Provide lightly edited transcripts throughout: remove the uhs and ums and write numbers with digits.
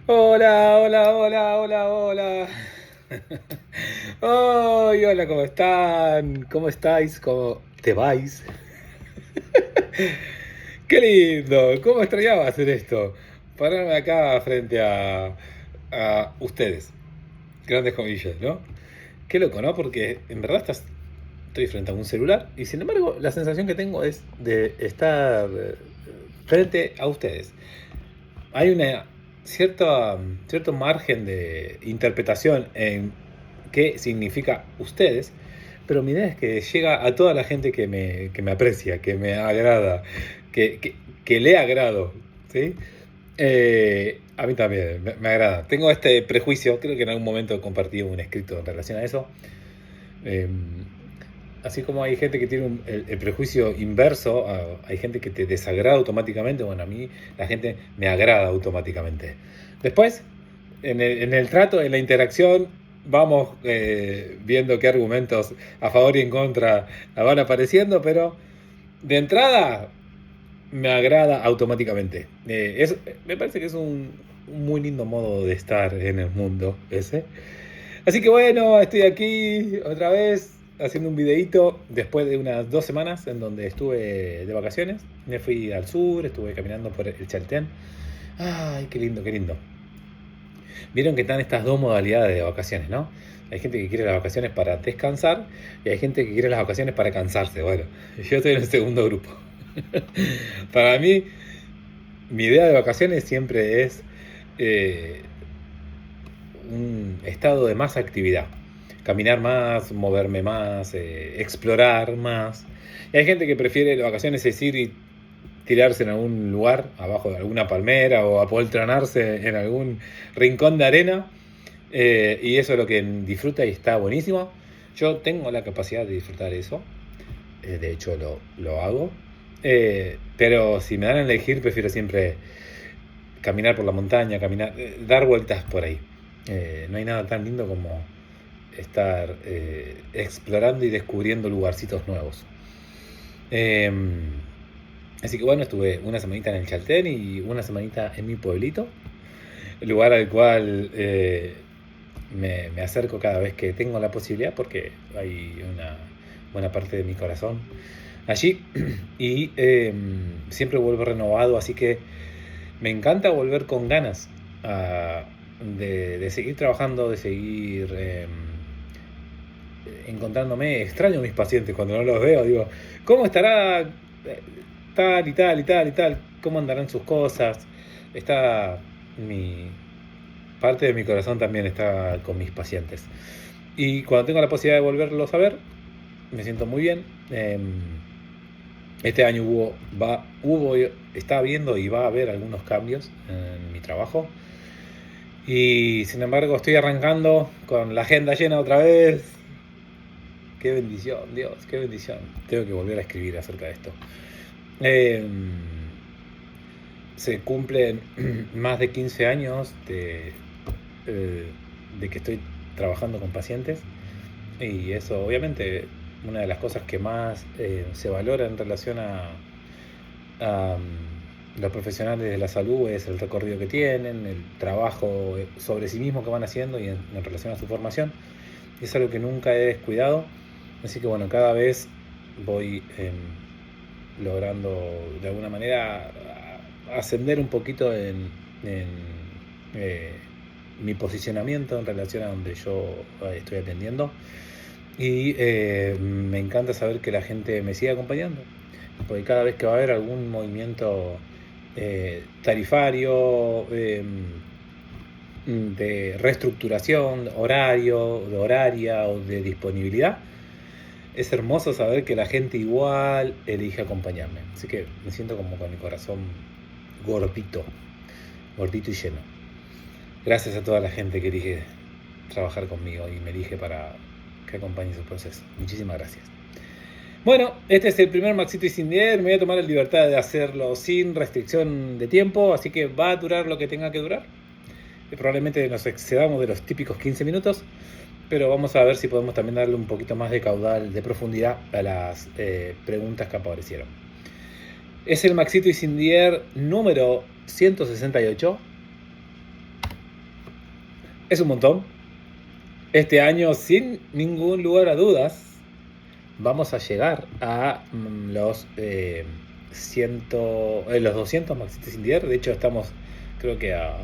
Hola, hola, hola, hola, hola. Ay, hola, ¿cómo están? ¿Cómo estáis? ¿Cómo te vais? Qué lindo, ¿cómo extrañaba hacer esto? Pararme acá frente a ustedes, grandes comillas, ¿no? Qué loco, ¿no? Porque en verdad estoy frente a un celular y sin embargo la sensación que tengo es de estar frente a ustedes. Hay una cierto margen de interpretación en qué significa ustedes, pero mi idea es que llega a toda la gente que me aprecia, que me agrada, que le agrado, ¿sí? A mí también me agrada. Tengo este prejuicio, creo que en algún momento compartí un escrito en relación a eso. Eh, Así como hay gente que tiene el prejuicio inverso, hay gente que te desagrada automáticamente, bueno, a mí la gente me agrada automáticamente. Después, en el trato, en la interacción, vamos viendo qué argumentos a favor y en contra van apareciendo, pero de entrada me agrada automáticamente. Me parece que es un muy lindo modo de estar en el mundo ese. Así que bueno, estoy aquí otra vez haciendo un videíto después de unas 2 semanas en donde estuve de vacaciones. Me fui al sur, estuve caminando por el Chaltén. Ay, qué lindo, qué lindo. Vieron que están estas dos modalidades de vacaciones, ¿no? Hay gente que quiere las vacaciones para descansar y hay gente que quiere las vacaciones para cansarse. Bueno, yo estoy en el segundo grupo. Para mí, mi idea de vacaciones siempre es eh, un estado de más actividad. Caminar más, moverme más, explorar más. Y hay gente que prefiere las vacaciones es ir y tirarse en algún lugar, abajo de alguna palmera o apoltronarse en algún rincón de arena. Y eso es lo que disfruta y está buenísimo. Yo tengo la capacidad de disfrutar eso. De hecho, lo hago. Pero si me dan a elegir, prefiero siempre caminar por la montaña, caminar, dar vueltas por ahí. No hay nada tan lindo como estar explorando y descubriendo lugarcitos nuevos. Eh, Así que bueno, estuve una semanita en el Chaltén y una semanita en mi pueblito, el lugar al cual me acerco cada vez que tengo la posibilidad porque hay una buena parte de mi corazón allí y siempre vuelvo renovado, así que me encanta volver con ganas de seguir trabajando, de seguir encontrándome. Extraño a mis pacientes cuando no los veo, digo, ¿cómo estará tal y tal y tal y tal? ¿Cómo andarán sus cosas? Está mi parte de mi corazón también está con mis pacientes. Y cuando tengo la posibilidad de volverlos a ver, me siento muy bien. Este año está habiendo y va a haber algunos cambios en mi trabajo. Y sin embargo estoy arrancando con la agenda llena otra vez. Qué bendición, Dios, qué bendición. Tengo que volver a escribir acerca de esto. Eh, Se cumplen más de 15 años de que estoy trabajando con pacientes y eso obviamente una de las cosas que más se valora en relación a los profesionales de la salud es el recorrido que tienen, el trabajo sobre sí mismo que van haciendo y en relación a su formación. Es algo que nunca he descuidado, así que bueno, cada vez voy logrando de alguna manera ascender un poquito en, eh, mi posicionamiento en relación a donde yo estoy atendiendo. Y me encanta saber que la gente me sigue acompañando, porque cada vez que va a haber algún movimiento tarifario, de reestructuración, de horaria o de disponibilidad, es hermoso saber que la gente igual elige acompañarme. Así que me siento como con mi corazón gordito, gordito y lleno. Gracias a toda la gente que elige trabajar conmigo y me elige para que acompañe su proceso. Muchísimas gracias. Bueno, este es el primer Maxito y Sin Dier. Me voy a tomar la libertad de hacerlo sin restricción de tiempo, así que va a durar lo que tenga que durar. Probablemente nos excedamos de los típicos 15 minutos, pero vamos a ver si podemos también darle un poquito más de caudal, de profundidad a las preguntas que aparecieron. Es el Maxito y Sin Dier número 168. Es un montón. Este año, sin ningún lugar a dudas, vamos a llegar a los 200 Maxi Sin Dier. De hecho, estamos, creo que a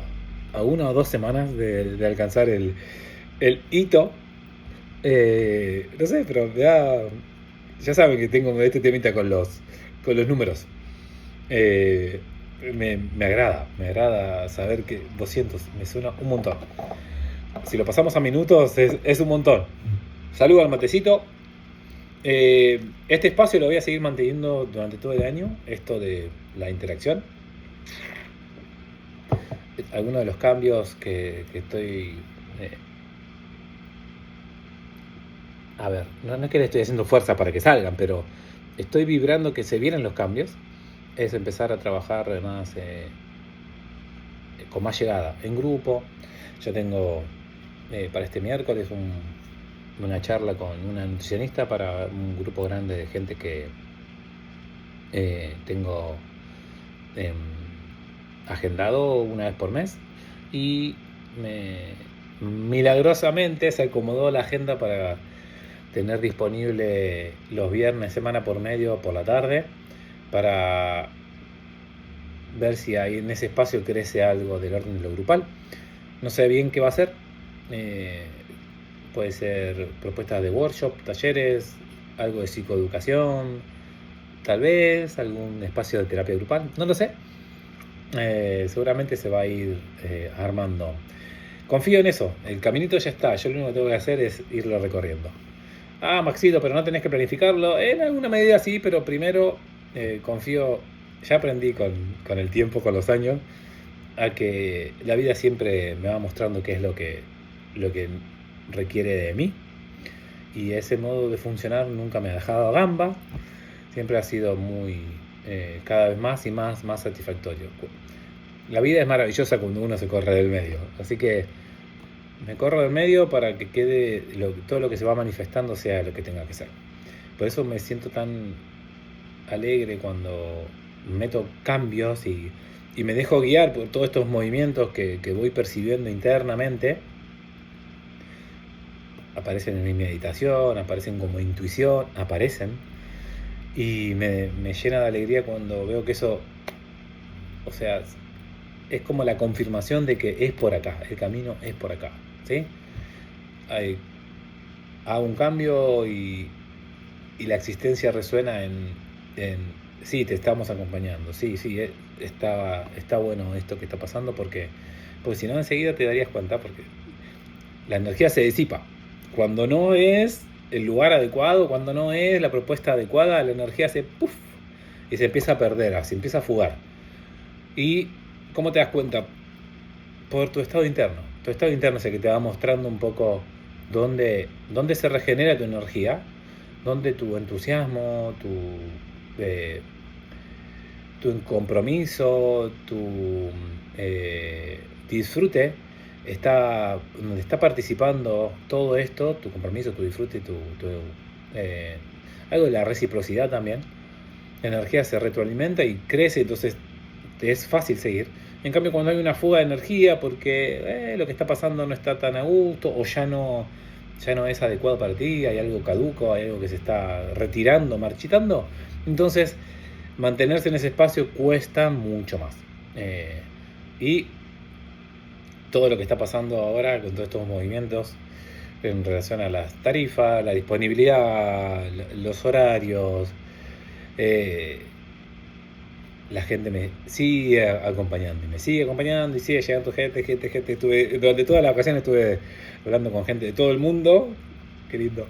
1 o 2 semanas de alcanzar el hito. No sé, pero ya saben que tengo este temita con los números. Me agrada saber que 200 me suena un montón. Si lo pasamos a minutos es un montón. Saludo al matecito. Este espacio lo voy a seguir manteniendo durante todo el año, esto de la interacción. Algunos de los cambios que estoy... a ver, no es que le estoy haciendo fuerza para que salgan, pero estoy vibrando que se vienen los cambios. Es empezar a trabajar más con más llegada, en grupo. Yo tengo para este miércoles una charla con una nutricionista para un grupo grande de gente que tengo agendado una vez por mes, y milagrosamente se acomodó la agenda para tener disponible los viernes, semana por medio, por la tarde, para ver si ahí en ese espacio crece algo del orden de lo grupal. No sé bien qué va a ser. Puede ser propuestas de workshop, talleres, algo de psicoeducación, tal vez algún espacio de terapia grupal, no lo sé. Seguramente se va a ir armando. Confío en eso, el caminito ya está, yo lo único que tengo que hacer es irlo recorriendo. Maxito, pero no tenés que planificarlo. En alguna medida sí, pero primero confío, ya aprendí con el tiempo, con los años, a que la vida siempre me va mostrando qué es lo que requiere de mí, y ese modo de funcionar nunca me ha dejado a gamba, siempre ha sido muy cada vez más y más satisfactorio. La vida es maravillosa cuando uno se corre del medio, así que me corro del medio para que quede todo lo que se va manifestando sea lo que tenga que ser. Por eso me siento tan alegre cuando meto cambios y me dejo guiar por todos estos movimientos que voy percibiendo internamente. Aparecen en mi meditación, aparecen como intuición, y me llena de alegría cuando veo que eso, o sea, es como la confirmación de que es por acá, el camino es por acá, ¿sí? Hago un cambio y la existencia resuena en sí, te estamos acompañando, sí, está bueno esto que está pasando, porque si no enseguida te darías cuenta, porque la energía se disipa. Cuando no es el lugar adecuado, cuando no es la propuesta adecuada, la energía se puff y se empieza a perder, se empieza a fugar. ¿Y cómo te das cuenta? Por tu estado interno. Tu estado interno es el que te va mostrando un poco dónde se regenera tu energía, dónde tu entusiasmo, tu compromiso, tu disfrute donde está participando todo esto, tu compromiso, tu disfrute, algo de la reciprocidad también. La energía se retroalimenta y crece, entonces te es fácil seguir. En cambio, cuando hay una fuga de energía porque lo que está pasando no está tan a gusto, o ya no es adecuado para ti, hay algo caduco, hay algo que se está retirando, marchitando, entonces mantenerse en ese espacio cuesta mucho más. Y todo lo que está pasando ahora con todos estos movimientos en relación a las tarifas, la disponibilidad, los horarios, la gente me sigue acompañando y sigue llegando gente. Durante todas las ocasiones estuve hablando con gente de todo el mundo, qué lindo,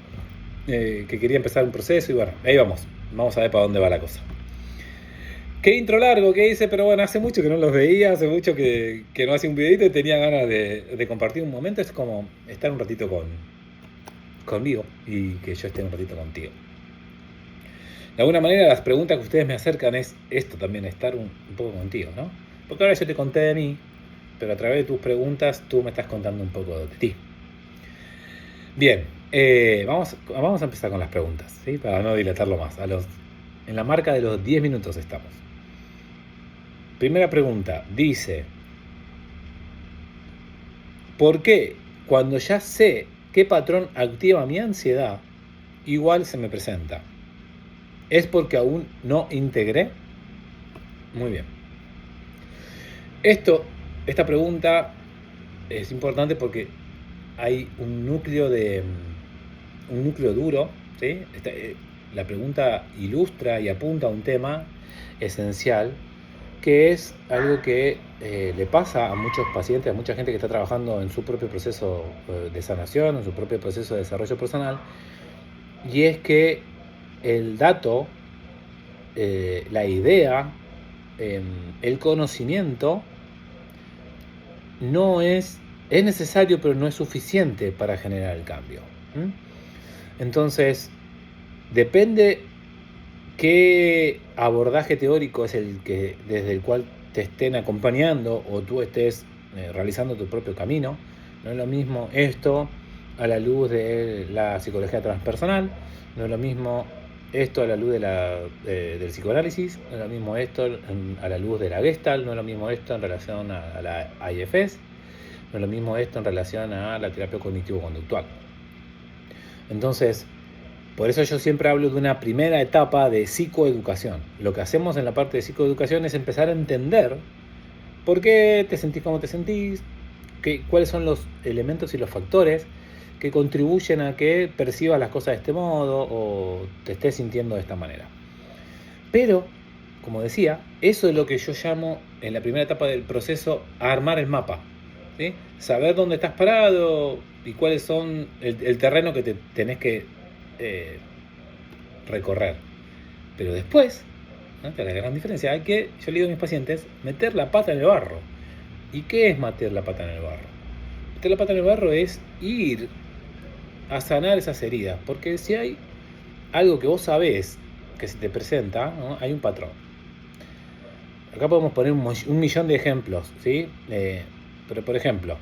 que quería empezar un proceso, y bueno, ahí vamos a ver para dónde va la cosa. Qué intro largo que hice, pero bueno, hace mucho que no los veía, hace mucho que no hacía un videito y tenía ganas de compartir un momento. Es como estar un ratito conmigo y que yo esté un ratito contigo. De alguna manera, las preguntas que ustedes me acercan es esto también, estar un poco contigo, ¿no? Porque ahora yo te conté de mí, pero a través de tus preguntas tú me estás contando un poco de ti. Bien, vamos a empezar con las preguntas, ¿sí? Para no dilatarlo más. En la marca de los 10 minutos estamos. Primera pregunta, dice: ¿por qué cuando ya sé qué patrón activa mi ansiedad, igual se me presenta. ¿Es porque aún no integré? Muy bien. Esta pregunta es importante porque hay un núcleo duro, ¿sí? La pregunta ilustra y apunta a un tema esencial, que es algo que le pasa a muchos pacientes, a mucha gente que está trabajando en su propio proceso de sanación, en su propio proceso de desarrollo personal, y es que el dato, la idea, el conocimiento es necesario, pero no es suficiente para generar el cambio. Entonces, depende qué abordaje teórico es el que desde el cual te estén acompañando o tú estés realizando tu propio camino. No es lo mismo esto a la luz de la psicología transpersonal, no es lo mismo esto a la luz del psicoanálisis, no es lo mismo esto a la luz de la Gestalt, no es lo mismo esto en relación a la IFS, no es lo mismo esto en relación a la terapia cognitivo-conductual. Entonces, por eso yo siempre hablo de una primera etapa de psicoeducación. Lo que hacemos en la parte de psicoeducación es empezar a entender por qué te sentís como te sentís, cuáles son los elementos y los factores que contribuyen a que percibas las cosas de este modo o te estés sintiendo de esta manera. Pero, como decía, eso es lo que yo llamo en la primera etapa del proceso armar el mapa, ¿sí? Saber dónde estás parado y cuáles son el terreno que te tenés que recorrer. Pero después, ¿no? Esta es la gran diferencia, hay que, yo le digo a mis pacientes, meter la pata en el barro. ¿Y qué es meter la pata en el barro? Meter la pata en el barro es ir a sanar esas heridas, porque si hay algo que vos sabés que se te presenta, ¿no? Hay un patrón. Acá podemos poner un millón de ejemplos, ¿sí? Pero por ejemplo,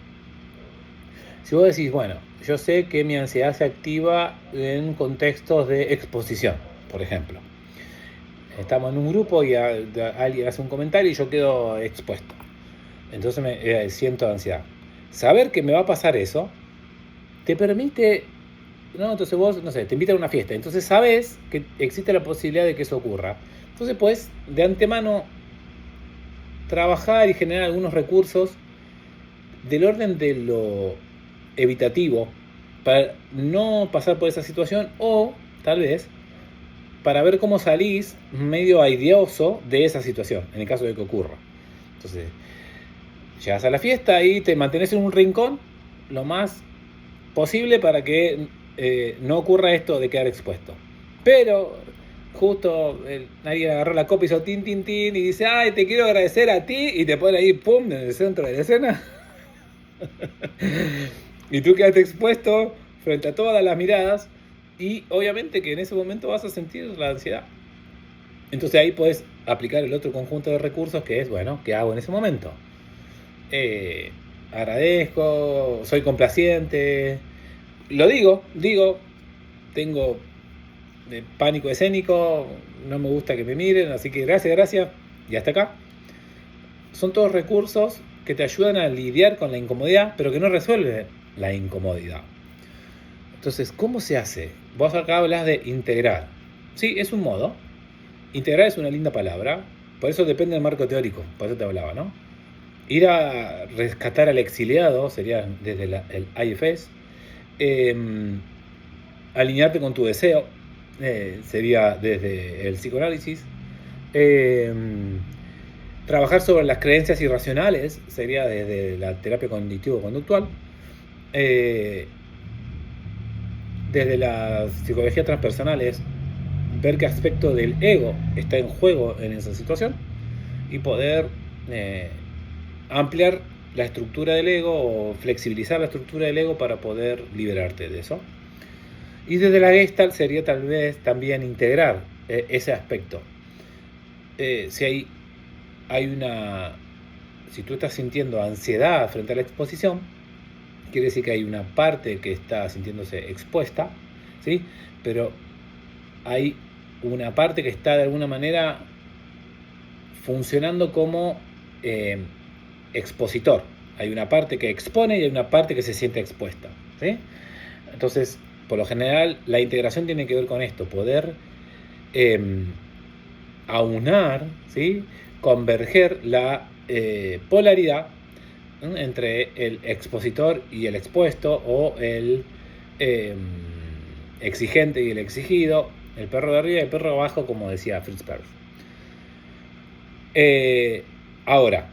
si vos decís, bueno, yo sé que mi ansiedad se activa en contextos de exposición, por ejemplo. Estamos en un grupo y alguien hace un comentario y yo quedo expuesto. Entonces me siento ansiedad. Saber que me va a pasar eso te permite, ¿no? Entonces vos, no sé, te invitan a una fiesta. Entonces sabes que existe la posibilidad de que eso ocurra. Entonces puedes de antemano trabajar y generar algunos recursos del orden de lo evitativo para no pasar por esa situación, o tal vez para ver cómo salís medio aideoso de esa situación, en el caso de que ocurra. Entonces, llegas a la fiesta y te mantenés en un rincón lo más posible para que no ocurra esto de quedar expuesto. Pero justo alguien agarró la copa y hizo tin, tin, tin, y dice, ay, te quiero agradecer a ti, y te pone ahí, pum, en el centro de la escena. Y tú quedaste expuesto frente a todas las miradas, y obviamente que en ese momento vas a sentir la ansiedad. Entonces ahí puedes aplicar el otro conjunto de recursos, que es, bueno, ¿qué hago en ese momento? Agradezco, soy complaciente, lo digo, tengo pánico escénico, no me gusta que me miren, así que gracias, y hasta acá. Son todos recursos que te ayudan a lidiar con la incomodidad, pero que no resuelven la incomodidad. Entonces, ¿cómo se hace? Vos acá hablas de integrar. Sí, es un modo. Integrar es una linda palabra, por eso depende del marco teórico, por eso te hablaba, ¿no? Ir a rescatar al exiliado sería desde el IFS. Alinearte con tu deseo sería desde el psicoanálisis. Trabajar sobre las creencias irracionales sería desde la terapia cognitivo-conductual. Desde la psicología transpersonal es ver qué aspecto del ego está en juego en esa situación y poder ampliar la estructura del ego o flexibilizar la estructura del ego para poder liberarte de eso. Y desde la Gestalt sería tal vez también integrar ese aspecto. Si tú estás sintiendo ansiedad frente a la exposición, quiere decir que hay una parte que está sintiéndose expuesta, ¿sí? Pero hay una parte que está de alguna manera funcionando como expositor Hay una parte que expone y hay una parte que se siente expuesta, ¿sí? Entonces, por lo general, la integración tiene que ver con esto, poder aunar, ¿sí? Converger la polaridad entre el expositor y el expuesto, o el exigente y el exigido, el perro de arriba y el perro de abajo, como decía Fritz Perls. Ahora,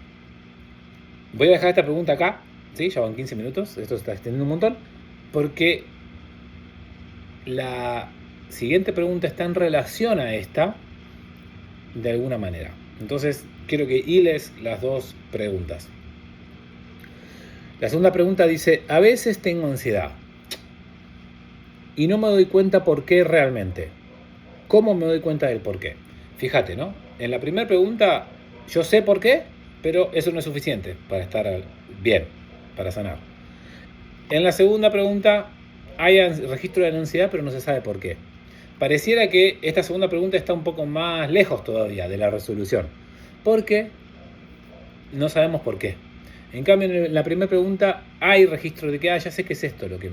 voy a dejar esta pregunta acá, ¿sí? Ya van 15 minutos, esto se está extendiendo un montón, porque la siguiente pregunta está en relación a esta, de alguna manera. Entonces, quiero que hiles las dos preguntas. La segunda pregunta dice: a veces tengo ansiedad y no me doy cuenta por qué realmente. ¿Cómo me doy cuenta del por qué? Fíjate, ¿no? En la primera pregunta, yo sé por qué, pero eso no es suficiente para estar bien, para sanar. En la segunda pregunta, hay registro de ansiedad, pero no se sabe por qué. Pareciera que esta segunda pregunta está un poco más lejos todavía de la resolución, porque no sabemos por qué. En cambio, en la primera pregunta hay registro de que, ya sé que es esto lo que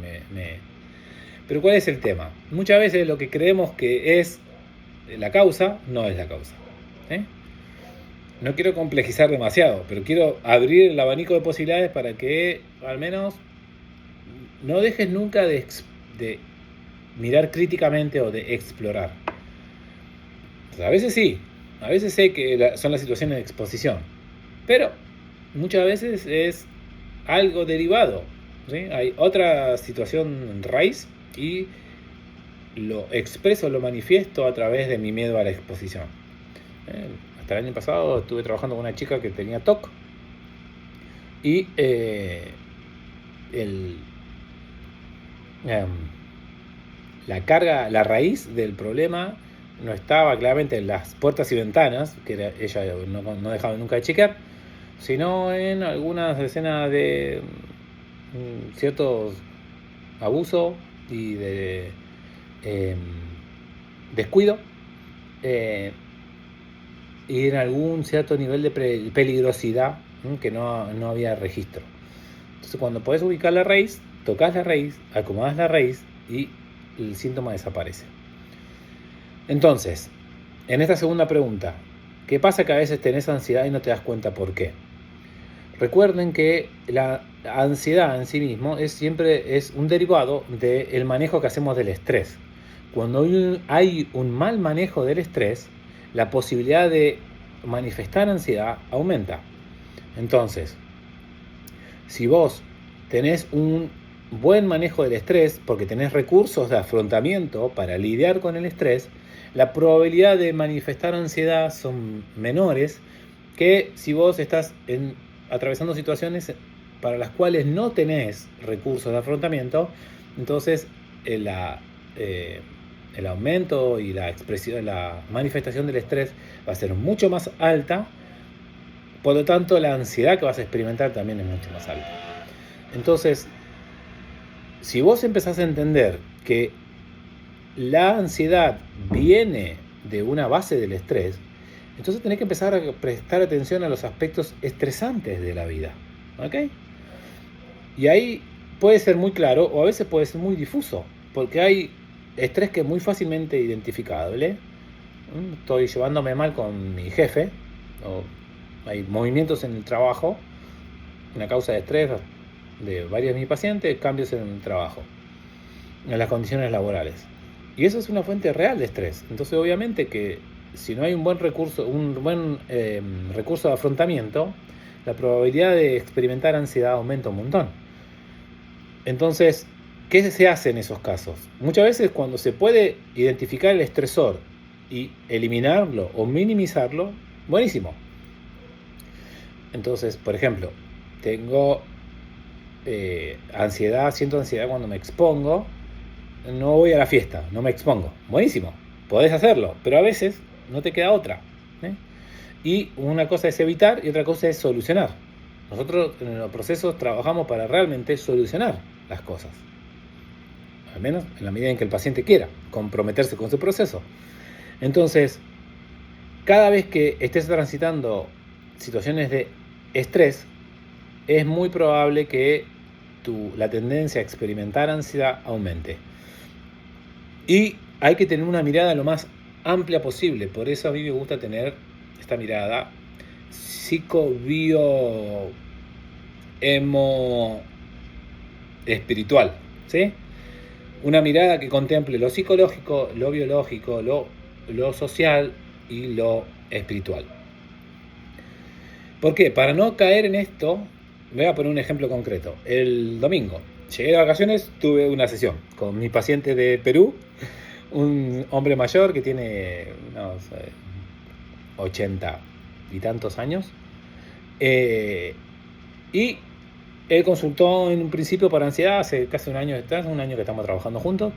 Pero ¿cuál es el tema? Muchas veces lo que creemos que es la causa, no es la causa. No quiero complejizar demasiado, pero quiero abrir el abanico de posibilidades para que al menos no dejes nunca de mirar críticamente o de explorar. Entonces, a veces sí, a veces sé que son las situaciones de exposición, pero muchas veces es algo derivado, ¿sí? Hay otra situación raíz y lo expreso, lo manifiesto a través de mi miedo a la exposición. Hasta el año pasado estuve trabajando con una chica que tenía TOC y la carga, la raíz del problema no estaba claramente en las puertas y ventanas, que ella no dejaba nunca de chequear, sino en algunas escenas de ciertos abuso y de descuido, y en algún cierto nivel de peligrosidad que no había registro. Entonces, cuando podés ubicar la raíz, tocas la raíz, acomodás la raíz y el síntoma desaparece. Entonces, en esta segunda pregunta, ¿qué pasa que a veces tenés ansiedad y no te das cuenta por qué? Recuerden que la ansiedad en sí mismo siempre es un derivado del manejo que hacemos del estrés. Cuando hay un mal manejo del estrés, la posibilidad de manifestar ansiedad aumenta. Entonces, si vos tenés un buen manejo del estrés, porque tenés recursos de afrontamiento para lidiar con el estrés, la probabilidad de manifestar ansiedad son menores que si vos estás atravesando situaciones para las cuales no tenés recursos de afrontamiento. Entonces el aumento y la expresión, la manifestación del estrés va a ser mucho más alta, por lo tanto la ansiedad que vas a experimentar también es mucho más alta. Entonces, si vos empezás a entender que la ansiedad viene de una base del estrés, entonces tenés que empezar a prestar atención a los aspectos estresantes de la vida, ¿ok? Y ahí puede ser muy claro o a veces puede ser muy difuso, porque hay estrés que es muy fácilmente identificable. Estoy llevándome mal con mi jefe, o hay movimientos en el trabajo, una causa de estrés de varios de mis pacientes, cambios en el trabajo, en las condiciones laborales. Y eso es una fuente real de estrés. Entonces, obviamente que si no hay un buen recurso de afrontamiento, la probabilidad de experimentar ansiedad aumenta un montón. Entonces, ¿qué se hace en esos casos? Muchas veces cuando se puede identificar el estresor y eliminarlo o minimizarlo, buenísimo. Entonces, por ejemplo, tengo siento ansiedad cuando me expongo, no voy a la fiesta, no me expongo. Buenísimo, podés hacerlo, pero a veces no te queda otra. Y una cosa es evitar y otra cosa es solucionar. Nosotros en los procesos trabajamos para realmente solucionar las cosas. Al menos en la medida en que el paciente quiera comprometerse con su proceso. Entonces, cada vez que estés transitando situaciones de estrés, es muy probable que la tendencia a experimentar ansiedad aumente. Y hay que tener una mirada lo más amplia posible. Por eso a mí me gusta tener esta mirada psico-bio emo espiritual, ¿sí? Una mirada que contemple lo psicológico, lo biológico, lo social y lo espiritual. ¿Por qué? Para no caer en esto, voy a poner un ejemplo concreto. El domingo llegué de vacaciones, tuve una sesión con mi paciente de Perú, un hombre mayor que tiene unos 80 y tantos años. Y él consultó en un principio para ansiedad, hace casi un año que estamos trabajando juntos.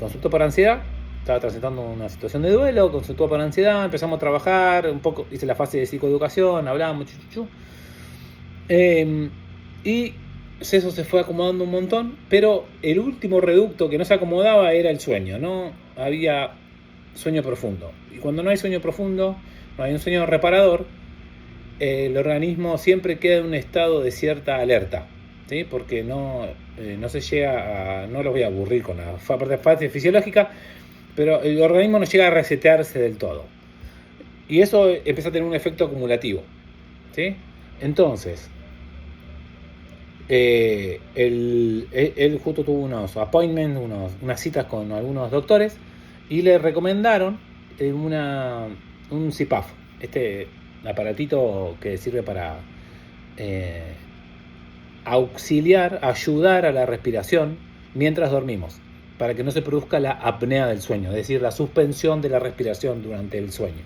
Consultó para ansiedad, estaba transitando una situación de duelo, consultó para ansiedad, empezamos a trabajar, un poco hice la fase de psicoeducación, hablábamos, y eso se fue acomodando un montón, pero el último reducto que no se acomodaba era el sueño, no había sueño profundo. Y cuando no hay sueño profundo, no hay un sueño reparador, el organismo siempre queda en un estado de cierta alerta, ¿sí? Porque no se llega a... No los voy a aburrir con la parte fisiológica, pero el organismo no llega a resetearse del todo. Y eso empieza a tener un efecto acumulativo, ¿sí? Entonces, él justo tuvo unos appointments, unas citas con algunos doctores, y le recomendaron un CPAP, aparatito que sirve para ayudar a la respiración mientras dormimos, para que no se produzca la apnea del sueño, es decir, la suspensión de la respiración durante el sueño.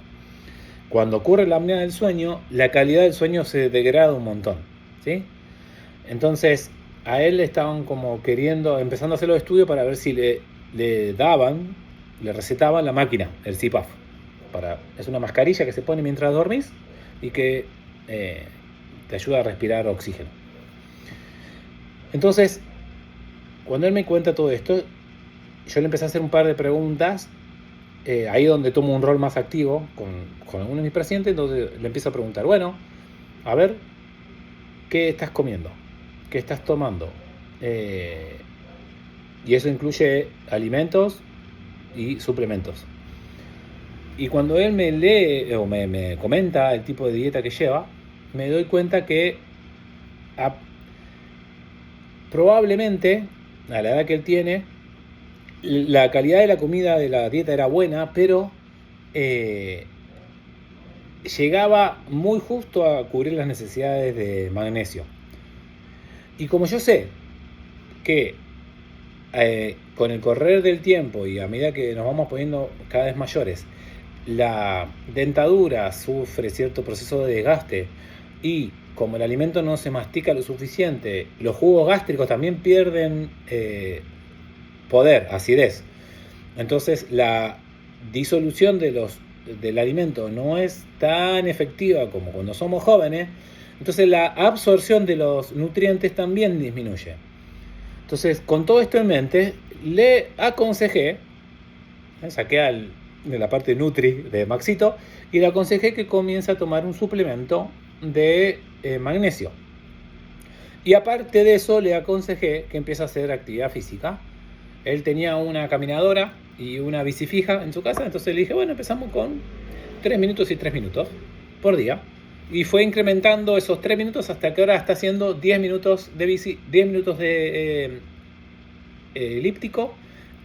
Cuando ocurre la apnea del sueño, la calidad del sueño se degrada un montón, ¿sí? Entonces, a él estaban como empezando a hacer los estudios para ver si le recetaban la máquina, el CPAP. Es una mascarilla que se pone mientras dormís y que te ayuda a respirar oxígeno. Entonces, cuando él me cuenta todo esto, yo le empecé a hacer un par de preguntas, ahí donde tomo un rol más activo con algunos de mis pacientes. Entonces le empiezo a preguntar, bueno, a ver, ¿qué estás comiendo? ¿Qué estás tomando? Y eso incluye alimentos y suplementos. Y cuando él me lee o me comenta el tipo de dieta que lleva, me doy cuenta que probablemente, a la edad que él tiene, la calidad de la comida de la dieta era buena, pero llegaba muy justo a cubrir las necesidades de magnesio. Y como yo sé que con el correr del tiempo y a medida que nos vamos poniendo cada vez mayores, la dentadura sufre cierto proceso de desgaste, y como el alimento no se mastica lo suficiente, los jugos gástricos también pierden poder, acidez. Entonces la disolución del alimento no es tan efectiva como cuando somos jóvenes. Entonces la absorción de los nutrientes también disminuye. Entonces, con todo esto en mente, le aconsejé, saqué de la parte Nutri de Maxito, y le aconsejé que comience a tomar un suplemento de magnesio. Y aparte de eso, le aconsejé que empiece a hacer actividad física. Él tenía una caminadora y una bici fija en su casa, entonces le dije, bueno, empezamos con 3 minutos y 3 minutos por día. Y fue incrementando esos 3 minutos hasta que ahora está haciendo 10 minutos de bici, 10 minutos de elíptico,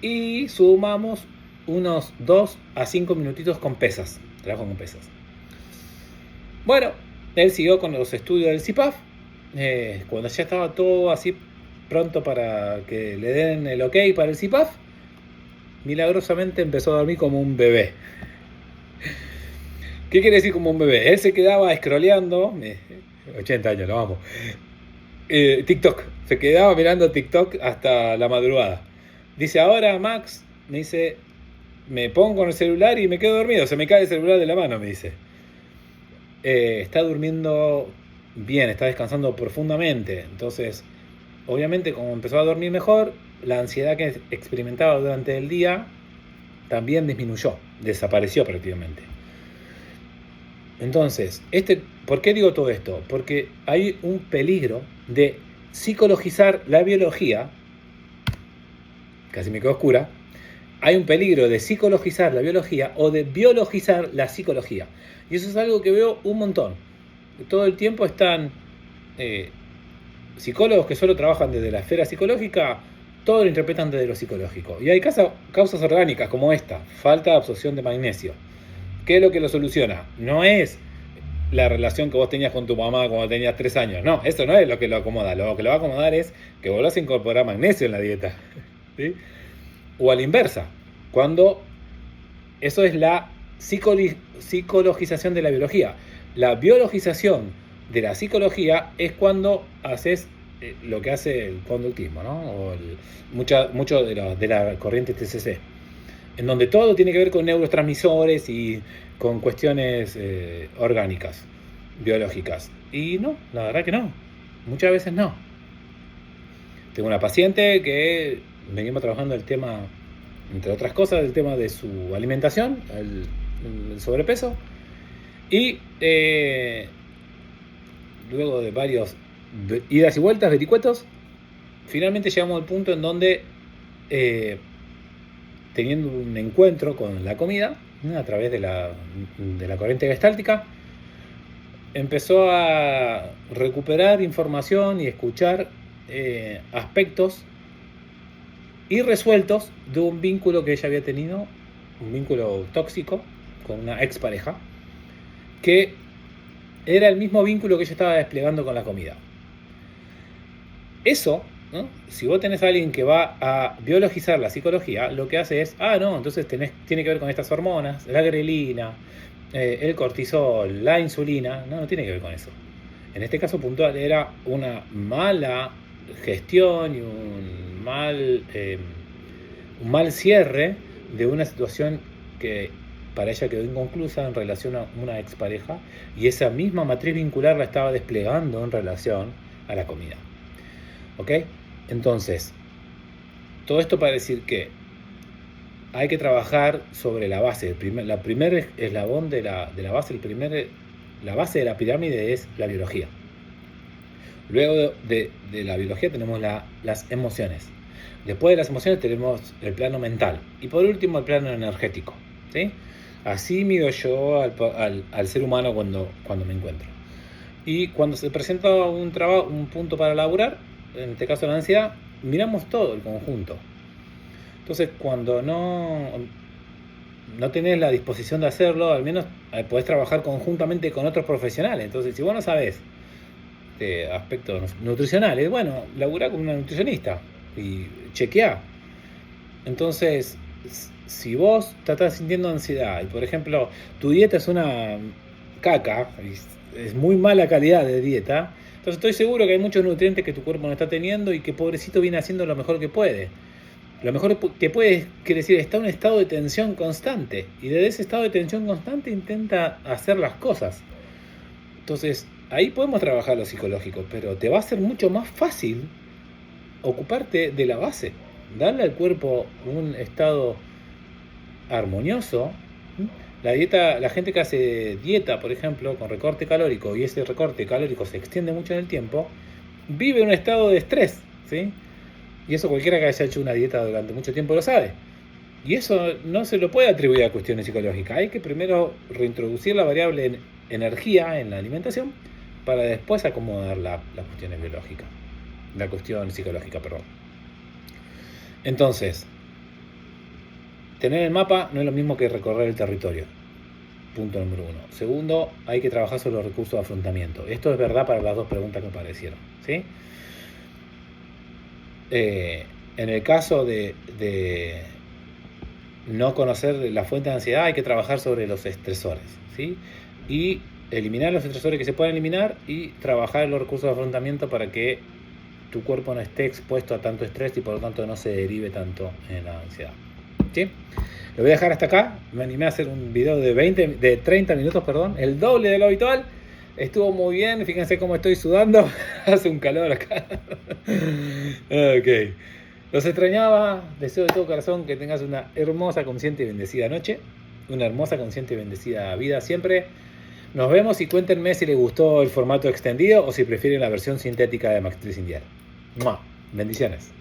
y sumamos unos 2 a 5 minutitos con pesas, trabajo con pesas. Bueno, él siguió con los estudios del CPAP. Cuando ya estaba todo así pronto para que le den el ok para el CPAP, milagrosamente empezó a dormir como un bebé. ¿Qué quiere decir como un bebé? Él se quedaba scrolleando, 80 años, lo vamos, TikTok, se quedaba mirando TikTok hasta la madrugada. Dice, ahora Max, me dice, me pongo con el celular y me quedo dormido, se me cae el celular de la mano, me dice. Está durmiendo bien, está descansando profundamente. Entonces, obviamente, como empezó a dormir mejor, la ansiedad que experimentaba durante el día también disminuyó, desapareció prácticamente. Entonces, ¿por qué digo todo esto? Porque hay un peligro de psicologizar la biología, casi me quedo oscura, hay un peligro de psicologizar la biología o de biologizar la psicología. Y eso es algo que veo un montón. Todo el tiempo están psicólogos que solo trabajan desde la esfera psicológica, todo lo interpretan desde lo psicológico. Y hay causas orgánicas como esta, falta de absorción de magnesio. ¿Qué es lo que lo soluciona? No es la relación que vos tenías con tu mamá cuando tenías 3 años. No, eso no es lo que lo acomoda. Lo que lo va a acomodar es que volvás a incorporar magnesio en la dieta. ¿Sí? O a la inversa, cuando eso es la psicologización de la biología. La biologización de la psicología es cuando haces lo que hace el conductismo, ¿no? O mucho de la corriente TCC, en donde todo tiene que ver con neurotransmisores y con cuestiones orgánicas, biológicas. Y no, la verdad que no. Muchas veces no. Tengo una paciente que venimos trabajando el tema, entre otras cosas, el tema de su alimentación, el sobrepeso. Y luego de varios idas y vueltas, vericuetos, finalmente llegamos al punto en donde, teniendo un encuentro con la comida, a través de la corriente gestáltica, empezó a recuperar información y escuchar aspectos irresueltos de un vínculo que ella había tenido, un vínculo tóxico con una expareja, que era el mismo vínculo que ella estaba desplegando con la comida. Eso, ¿no? Si vos tenés a alguien que va a biologizar la psicología, lo que hace es, entonces tiene que ver con estas hormonas, la grelina, el cortisol, la insulina. No tiene que ver con eso. En este caso puntual era una mala gestión y un mal cierre de una situación que para ella quedó inconclusa en relación a una expareja, y esa misma matriz vincular la estaba desplegando en relación a la comida. ¿Ok? Entonces, todo esto para decir que hay que trabajar sobre la base. La primer eslabón de la base, la base de la pirámide es la biología. Luego de la biología tenemos las emociones. Después de las emociones tenemos el plano mental. Y por último el plano energético. ¿Sí? Así mido yo al ser humano cuando me encuentro. Y cuando se presenta un punto para laburar, en este caso la ansiedad, miramos todo el conjunto. Entonces, cuando no tenés la disposición de hacerlo, al menos podés trabajar conjuntamente con otros profesionales. Entonces, si vos no sabés de aspectos nutricionales, bueno, laburá con una nutricionista y chequeá. Entonces, si vos te estás sintiendo ansiedad y, por ejemplo, tu dieta es una caca, es muy mala calidad de dieta, entonces estoy seguro que hay muchos nutrientes que tu cuerpo no está teniendo y que pobrecito viene haciendo lo mejor que puede. Lo mejor que puede, quiere decir, está en un estado de tensión constante, y desde ese estado de tensión constante intenta hacer las cosas. Entonces, ahí podemos trabajar lo psicológico, pero te va a ser mucho más fácil ocuparte de la base, darle al cuerpo un estado armonioso. La gente que hace dieta, por ejemplo, con recorte calórico, y ese recorte calórico se extiende mucho en el tiempo, vive en un estado de estrés, ¿sí? Y eso cualquiera que haya hecho una dieta durante mucho tiempo lo sabe. Y eso no se lo puede atribuir a cuestiones psicológicas. Hay que primero reintroducir la variable energía en la alimentación para después acomodar las cuestiones biológicas. La cuestión psicológica, perdón. Entonces, tener el mapa no es lo mismo que recorrer el territorio. Punto número 1. Segundo, hay que trabajar sobre los recursos de afrontamiento. Esto es verdad para las dos preguntas que aparecieron, ¿sí? En el caso de no conocer la fuente de ansiedad, hay que trabajar sobre los estresores, ¿sí? Y eliminar los estresores que se pueden eliminar y trabajar los recursos de afrontamiento para que tu cuerpo no esté expuesto a tanto estrés y por lo tanto no se derive tanto en la ansiedad, ¿sí? Lo voy a dejar hasta acá. Me animé a hacer un video de 30 minutos, el doble de lo habitual. Estuvo muy bien, fíjense cómo estoy sudando. Hace un calor acá. Ok. Los extrañaba. Deseo de todo corazón que tengas una hermosa, consciente y bendecida noche. Una hermosa, consciente y bendecida vida siempre. Nos vemos y cuéntenme si les gustó el formato extendido o si prefieren la versión sintética de Matriz Indiana. ¡Mua! Bendiciones.